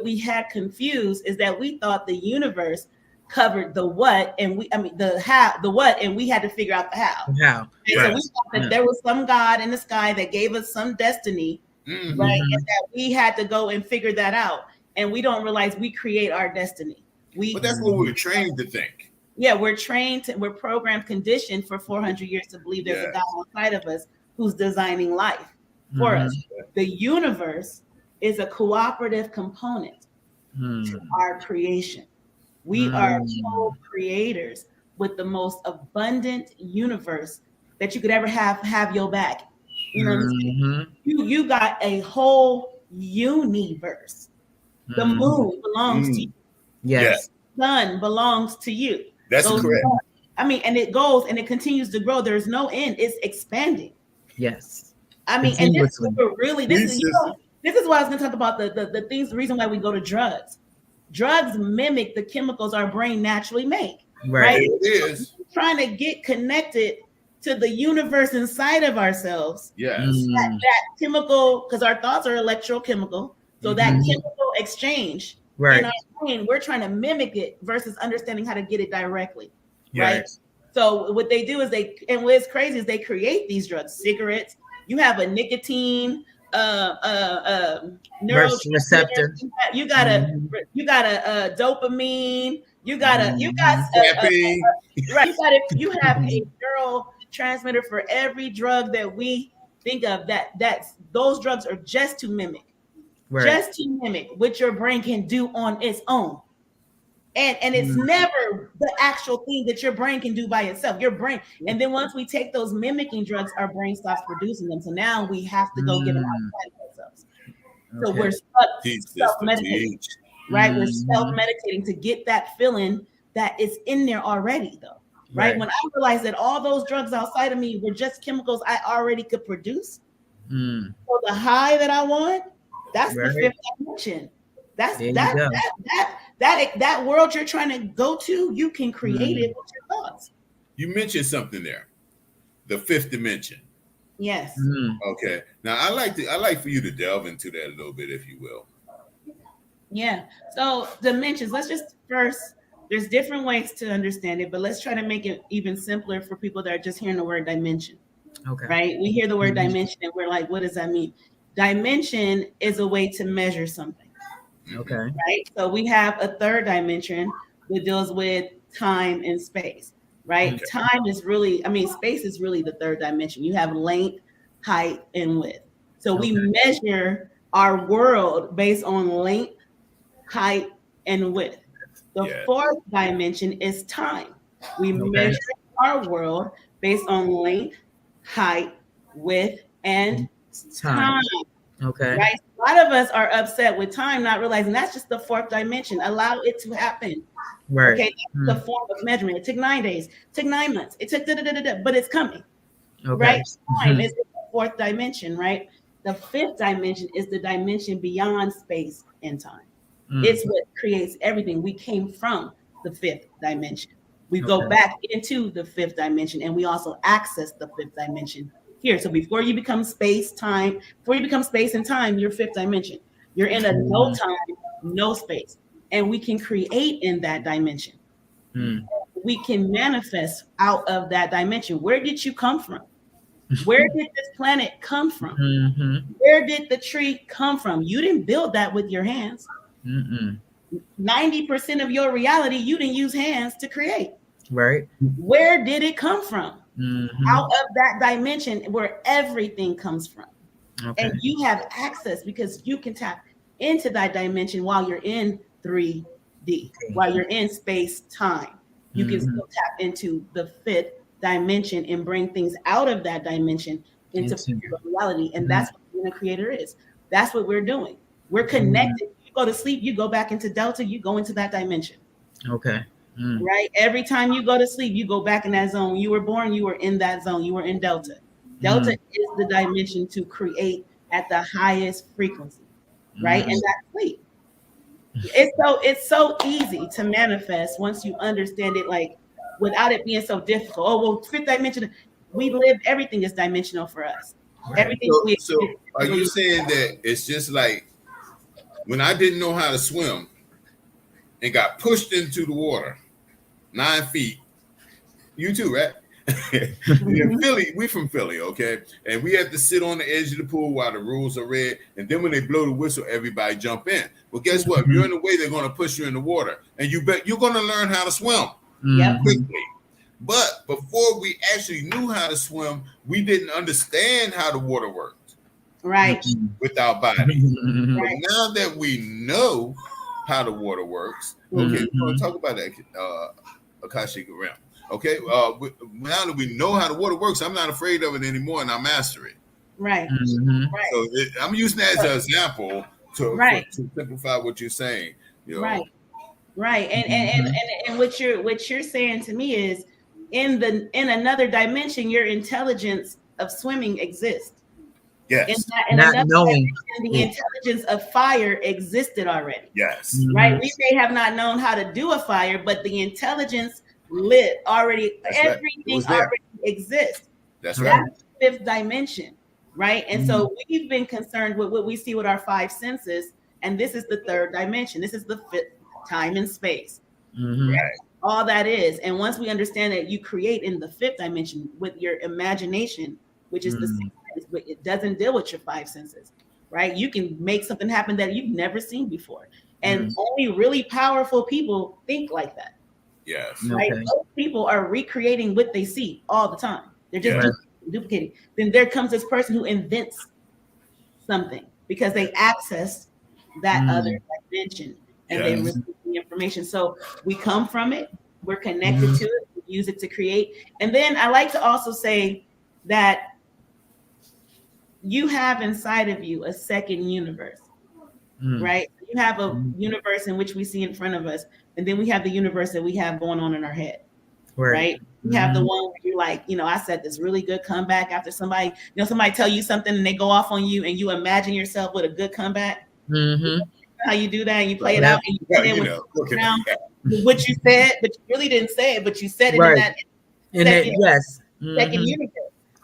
we had confused is that we thought the universe covered the what, and the how, the what, and we had to figure out the how. How. So we thought that there was some God in the sky that gave us some destiny, right? And that we had to go and figure that out. And we don't realize we create our destiny. But that's what we're trained to think. Yeah, we're programmed, conditioned for 400 years to believe there's a God inside of us who's designing life for us. The universe is a cooperative component to our creation. We are co-creators with the most abundant universe that you could ever have your back. You know what I'm saying? You got a whole universe. The moon belongs to you. Yes. The sun belongs to you. That's correct. And it goes and it continues to grow. There's no end. It's expanding. Yes. And this is really this is why I was going to talk about the things. The reason why we go to drugs. Drugs mimic the chemicals our brain naturally make. Right? It is. Trying to get connected to the universe inside of ourselves. Yes. That chemical, because our thoughts are electrochemical. So that chemical exchange in our brain, we're trying to mimic it versus understanding how to get it directly. Right. So what they do is and what's crazy is they create these drugs, cigarettes. You have a nicotine neuroreceptor. You got a dopamine. You have a neurotransmitter for every drug that we think of. Those drugs are just to mimic, what your brain can do on its own. And it's never the actual thing that your brain can do by itself. Your brain, and then once we take those mimicking drugs, our brain stops producing them. So now we have to go get them outside of ourselves. So we're self-medicating, right? We're self-medicating to get that feeling that is in there already, though, right? When I realized that all those drugs outside of me were just chemicals I already could produce. So the high that I want, that's the fifth dimension. That world you're trying to go to, you can create it with your thoughts. You mentioned something there, the fifth dimension. Yes. Okay. Now I like for you to delve into that a little bit, if you will. Yeah. So dimensions. Let's just first. There's different ways to understand it, but let's try to make it even simpler for people that are just hearing the word dimension. Okay. Right. We hear the word dimension and we're like, what does that mean? Dimension is a way to measure something. Okay. Right. So we have a third dimension that deals with time and space. Right. Okay. Time is really, space is really the third dimension. You have length, height, and width. So we measure our world based on length, height, and width. The fourth dimension is time. We measure our world based on length, height, width, and time. Okay. Right. A lot of us are upset with time, not realizing that's just the fourth dimension. Allow it to happen. Right. Okay. That's the form of measurement. It took 9 days. It took 9 months. It took but it's coming. Okay. Right. Time is the fourth dimension. Right. The fifth dimension is the dimension beyond space and time. It's what creates everything. We came from the fifth dimension. We go back into the fifth dimension, and we also access the fifth dimension here. So before you become space and time, you're fifth dimension. You're in a no time, no space. And we can create in that dimension. We can manifest out of that dimension. Where did you come from? Where did this planet come from? Where did the tree come from? You didn't build that with your hands. 90% of your reality, you didn't use hands to create. Right. Where did it come from? Out of that dimension where everything comes from. And you have access because you can tap into that dimension while you're in 3D, while you're in space time. You can still tap into the fifth dimension and bring things out of that dimension into reality. And that's what being a creator is. That's what we're doing. We're connected. You go to sleep, you go back into Delta, you go into that dimension. Right? Every time you go to sleep, you go back in that zone. When you were born, you were in that zone. You were in Delta. Delta is the dimension to create at the highest frequency, right? And that's sleep. It's so easy to manifest once you understand it, like without it being so difficult. Oh, well, fifth dimension, we live, everything is dimensional for us. Everything. So are you saying that it's just like when I didn't know how to swim and got pushed into the water 9 feet? You too, right? In Philly, we from Philly, okay? And we have to sit on the edge of the pool while the rules are read. And then when they blow the whistle, everybody jump in. Well, guess what? If you're in the way, they're going to push you in the water. And you bet you're going to learn how to swim quickly. But before we actually knew how to swim, we didn't understand how the water worked. Right. With our body. But now that we know how the water works, okay, we're going to talk about that Akashic realm. Okay, now that we know how the water works, I'm not afraid of it anymore, and I master it. Right. Right. So I'm using that as an example to simplify what you're saying. You know? Right. And what you're saying to me is, in another dimension, your intelligence of swimming exists. Yes. In another dimension, the intelligence of fire existed already. Yes. Right. We may have not known how to do a fire, but the intelligence lit already. Everything already exists. That's right. That's the fifth dimension, right? And so we've been concerned with what we see with our five senses, and this is the third dimension. This is the fifth, time and space. Right. All that is. And once we understand that you create in the fifth dimension with your imagination, which is the sixth sense, but it doesn't deal with your five senses, right? You can make something happen that you've never seen before. And only really powerful people think like that. Yes. Right. Those people are recreating what they see all the time. They're just duplicating. Then there comes this person who invents something because they access that other dimension and they receive the information. So we come from it. We're connected to it. We use it to create. And then I like to also say that you have inside of you a second universe, right? You have a universe in which we see in front of us. And then we have the universe that we have going on in our head, right? We have the one where you're like, I said this really good comeback after somebody tell you something and they go off on you and you imagine yourself with a good comeback. How you do that and you play it out and you what you said, but you really didn't say it, but you said it in that second universe.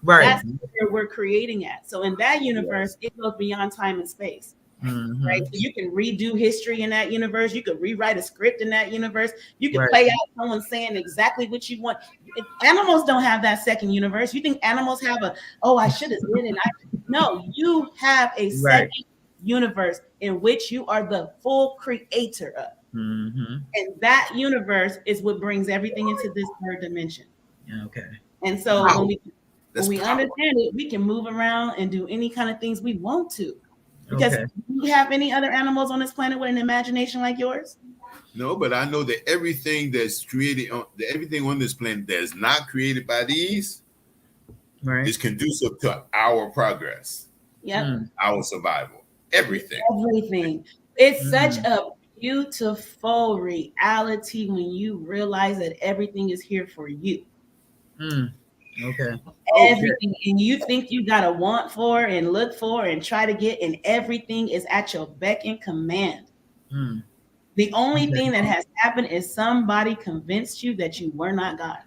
Right. That's where we're creating at. So in that universe, it goes beyond time and space. Right. So you can redo history in that universe. You could rewrite a script in that universe. You can play out someone saying exactly what you want. Animals don't have that second universe. You think animals have I should have did it. No, you have a second universe in which you are the full creator of. And that universe is what brings everything into this third dimension. Okay. And so when we understand it, we can move around and do any kind of things we want to. Because do you have any other animals on this planet with an imagination like yours? No, but I know that everything that's created, everything on this planet that is not created by these is conducive to our progress. Our survival. Everything. It's such a beautiful reality when you realize that everything is here for you. Okay. Everything, and you think you gotta want for and look for and try to get, and everything is at your beck and command. Mm. The only thing that has happened is somebody convinced you that you were not God.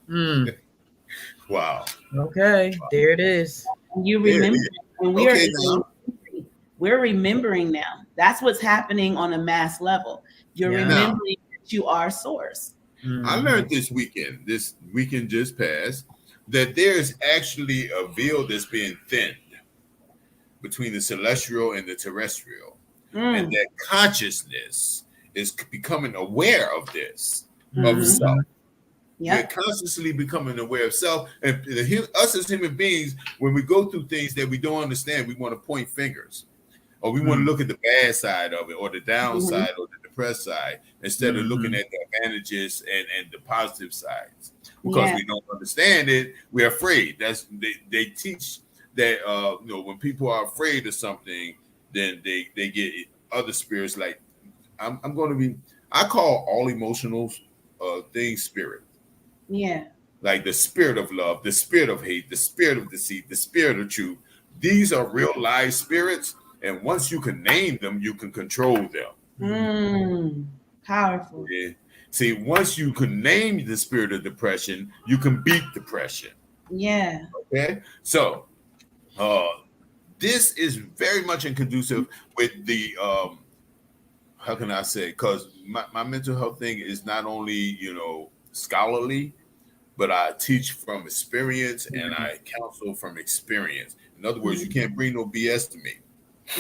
Mm. Wow. Okay, there it is. You remember, and we Okay, we're remembering now. That's what's happening on a mass level. You're remembering that you are source. I learned this weekend just passed, that there's actually a veil that's being thinned between the celestial and the terrestrial, and that consciousness is becoming aware of this, of self. We're constantly becoming aware of self, and us as human beings, when we go through things that we don't understand, we want to point fingers, or we want to look at the bad side of it, or the downside, or the depressed side, instead of looking at the advantages and the positive sides. Because we don't understand it, we're afraid. They teach that when people are afraid of something, then they get other spirits. Like I call all emotional things spirit. Yeah. Like the spirit of love, the spirit of hate, the spirit of deceit, the spirit of truth. These are real live spirits. And once you can name them, you can control them. Powerful. Yeah. See, once you can name the spirit of depression, you can beat depression. Yeah. Okay. So this is very much in conducive with the how can I say? Because my mental health thing is not only scholarly, but I teach from experience and I counsel from experience. In other words, you can't bring no BS to me.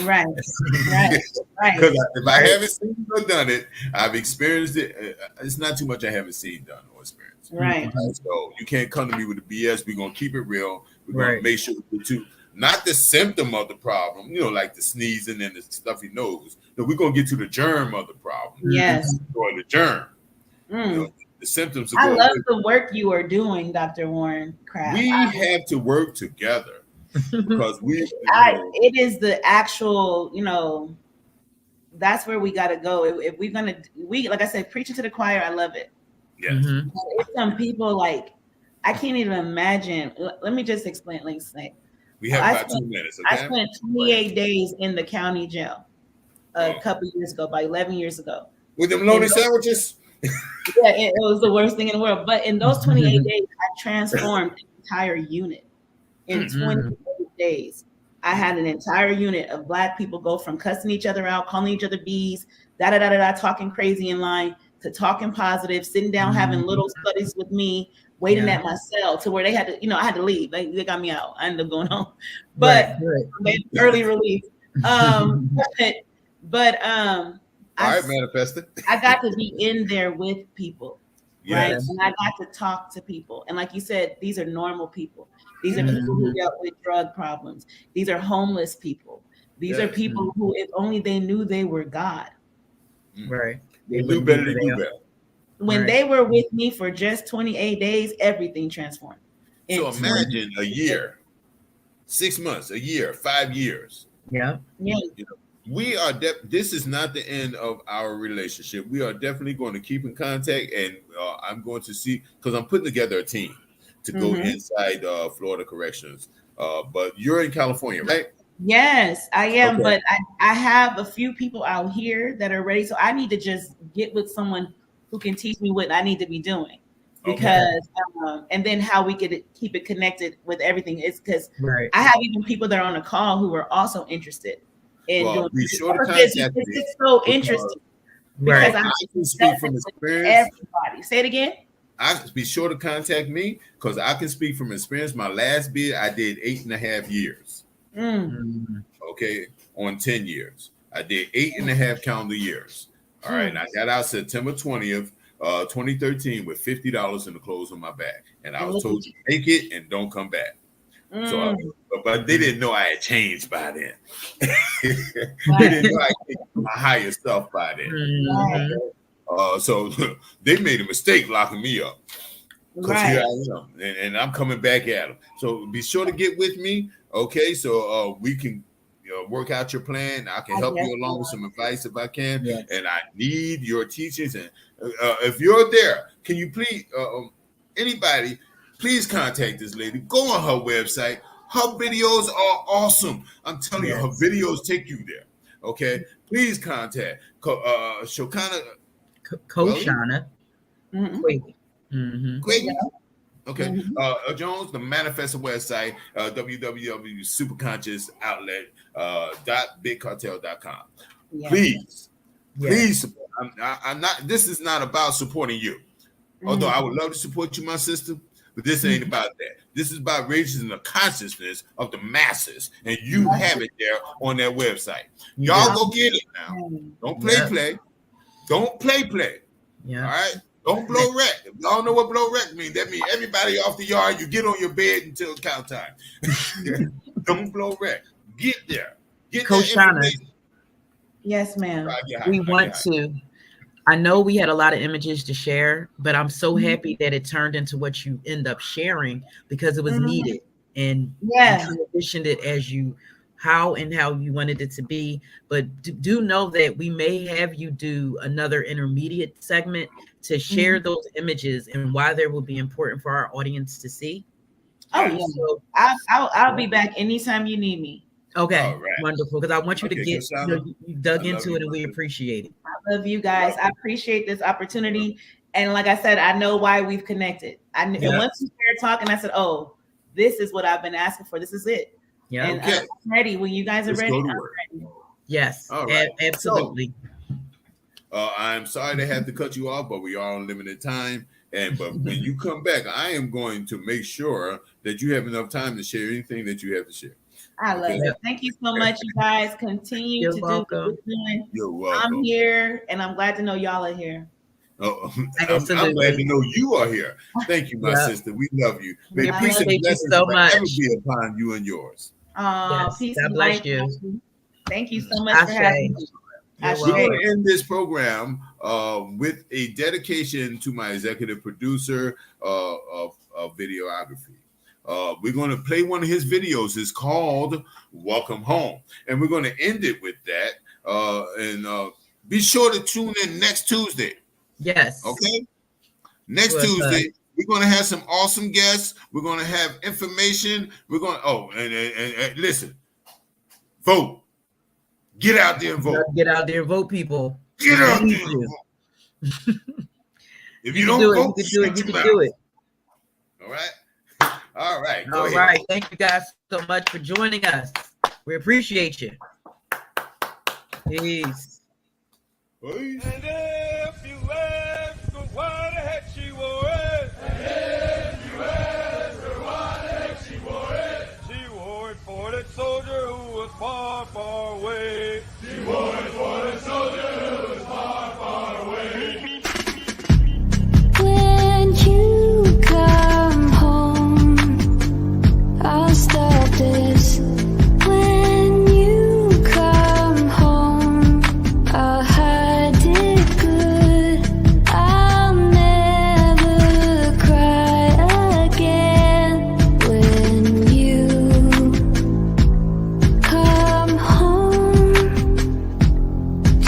Right. Because if I haven't seen or done it, I've experienced it. It's not too much I haven't seen, done, or experienced. Right. So you can't come to me with the BS. We're gonna keep it real. We're gonna make sure not the symptom of the problem, like the sneezing and the stuffy nose. No, we're gonna get to the germ of the problem. Yes. Or the germ. The symptoms. I love the work you are doing, Dr. Warren Crabb. We have to work together. Because it is the actual, that's where we got to go. If we're gonna, like I said, preaching to the choir, I love it. Yes. It's some people like I can't even imagine. Let me just explain. Like, we have about 2 minutes. Okay? I spent 28 days in the county jail a couple years ago, about 11 years ago. With them lonely sandwiches. Yeah, it was the worst thing in the world. But in those 28 days, I transformed an entire unit. In 28 days, I had an entire unit of Black people go from cussing each other out, calling each other bees, talking crazy in line, to talking positive, sitting down, having little studies with me, waiting at my cell, to where they had to, I had to leave. They got me out. I ended up going home, but early release. All right, manifested. I got to be in there with people, right? And I got to talk to people. And like you said, these are normal people. These are people who dealt with drug problems. These are homeless people. These are people who, if only they knew they were God. Right. They do better to do better. When they were with me for just 28 days, everything transformed. So imagine a year, 6 months, a year, 5 years. Yeah. We are this is not the end of our relationship. We are definitely going to keep in contact, and I'm going to see, because I'm putting together a team to go inside Florida Corrections. But you're in California, right? Yes, I am. Okay. But I have a few people out here that are ready. So I need to just get with someone who can teach me what I need to be doing. Because and then how we could keep it connected with everything is because I have even people that are on a call who are also interested in doing be sure to contact me. It's so interesting. Because I can speak from experience. Everybody. Say it again. Be sure to contact me because I can speak from experience. My last bid, I did 8.5 years. Okay, on 10 years. I did 8.5 calendar years. All right, and I got out September 20th, 2013 with $50 in the clothes on my back. And I was told to make it and don't come back. So, but they didn't know I had changed by then. They didn't know I had my higher self by then. So they made a mistake locking me up. Because here I am, and I'm coming back at them. So be sure to get with me, okay? So we can work out your plan. I can help you along with some advice if I can. Yes. And I need your teachings. And if you're there, can you please, anybody, please contact this lady. Go on her website. Her videos are awesome. I'm telling you, her videos take you there. Okay, please contact Koshana Kweli. Kweli. Okay, Jones, the Manifesto website, www.superconsciousoutlet.bigcartel.com. Please support. I'm not. This is not about supporting you. Although I would love to support you, my sister, but this ain't about that. This is about raising the consciousness of the masses, and you have it there on that website. Y'all go get it now. Don't play. Don't play. Yeah. All right. Don't blow wreck. If y'all know what blow wreck means, that means everybody off the yard, you get on your bed until count time. Don't blow wreck. Get there. Get Koshana. Yes, ma'am. We want to. I know we had a lot of images to share, but I'm so happy that it turned into what you end up sharing because it was needed. And you transitioned it as how you wanted it to be. But do know that we may have you do another intermediate segment to share those images and why they will be important for our audience to see. Oh, yeah. So, I'll be back anytime you need me. Okay, wonderful. Because I want you to get you dug into it, and we appreciate it. I love you guys. I appreciate this opportunity. And like I said, I know why we've connected. And once you started talking, I said, oh, this is what I've been asking for. This is it. Yeah. And I'm ready. When you guys are ready, I'm ready. Yes, absolutely. So, I'm sorry to have to cut you off, but we are on limited time. But when you come back, I am going to make sure that you have enough time to share anything that you have to share. I love it. Thank you so much, you guys. Continue to do what you're doing. You're welcome. I'm here, and I'm glad to know y'all are here. Oh, I'm glad to know you are here. Thank you, my sister. We love you. May peace and blessings forever be upon you and yours. Peace and bless you. Thank you so much for having me. We're going to end this program with a dedication to my executive producer of videography. We're going to play one of his videos. It's called Welcome Home. And we're going to end it with that. And be sure to tune in next Tuesday. Yes. Okay? Next Tuesday, we're going to have some awesome guests. We're going to have information. We're going to, and listen, vote. Get out there and vote. Get out there and vote, people. Get out there and vote. If you don't vote, you can do it. All right. All right. All right. Thank you guys so much for joining us. We appreciate you. Peace. Peace. And if you ask her why the heck she wore it, she wore it for that soldier who was far, far away. She wore it for that soldier who was far, far away. When you come home, I'll stop this. When you come home, I'll hide it good. I'll never cry again. When you come home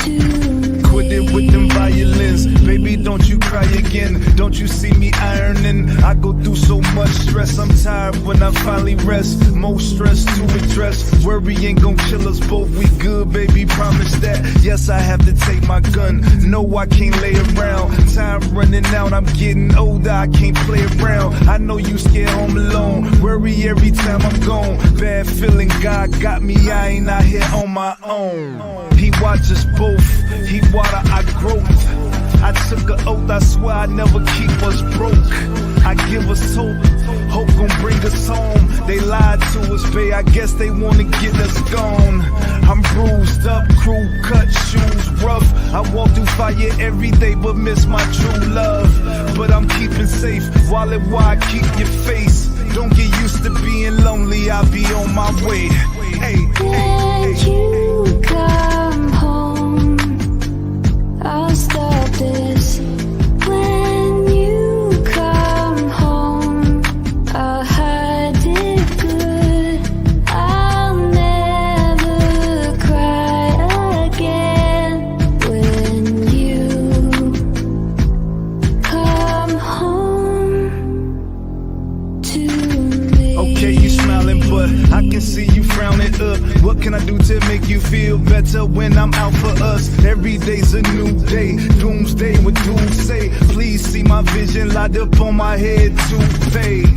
to me. Quit it with them violins, baby, don't you cry again. Don't you see me ironing? I go through so much stress, I'm tired when I finally rest. More stress to address, worry ain't gon' kill us both. We good, baby, promise that. Yes, I have to take my gun, no, I can't lay around. Time running out, I'm getting older, I can't play around. I know you scared home alone, worry every time I'm gone. Bad feeling, God got me, I ain't out here on my own. He watches both, he water, I growth. I took an oath, I swear I never keep us broke. I give us hope gon' bring us home. They lied to us, babe, I guess they wanna get us gone. I'm bruised up, crew cut, shoes rough. I walk through fire every day, but miss my true love. But I'm keeping safe, wallet wide, keep your face. Don't get used to being lonely, I'll be on my way. Hey, when you come home, I'll stop this. When you come home, I'll hide it good. I'll never cry again. When you come home What can I do to make you feel better when I'm out for us? Every day's a new day, doomsday with doomsday. Please see my vision light up on my head to fade.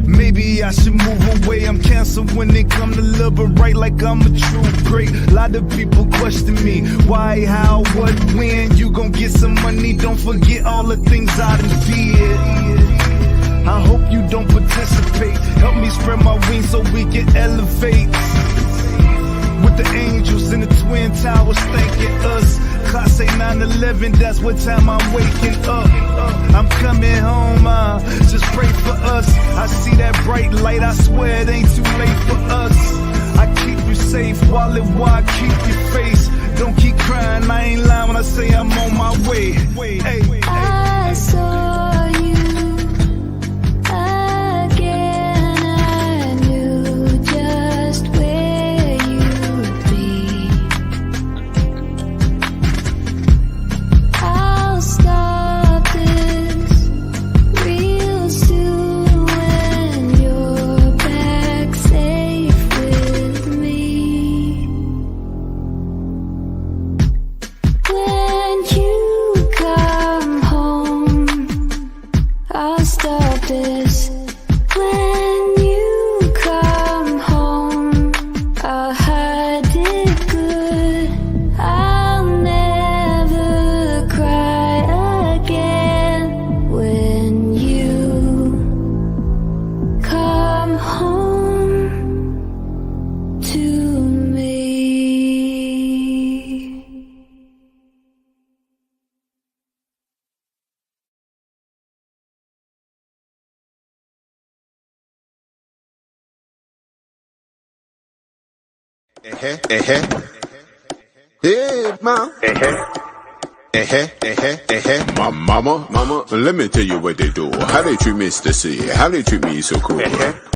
Maybe I should move away. I'm canceled when it come to love, but right like I'm a true great. A lot of people question me, why, how, what, when. You gon' get some money, don't forget all the things I done did. I hope you don't participate. Help me spread my wings so we can elevate. With the angels in the twin towers thanking us. Clock say 9/11, that's what time I'm waking up. I'm coming home, just pray for us. I see that bright light, I swear it ain't too late for us. I keep you safe, wallet wide, keep your face. Don't keep crying, I ain't lying when I say I'm on my way. Hey, hey. I saw you again. I knew just where you'd be. I'll stop this real soon when you're back safe with me. When you come home, I'll stop this. When you come home, I'll hide it good. I'll never cry again. When you come home to me. Hey, ma. Mama, let me tell you what they do. How they treat Mr. C. How they treat me so cool.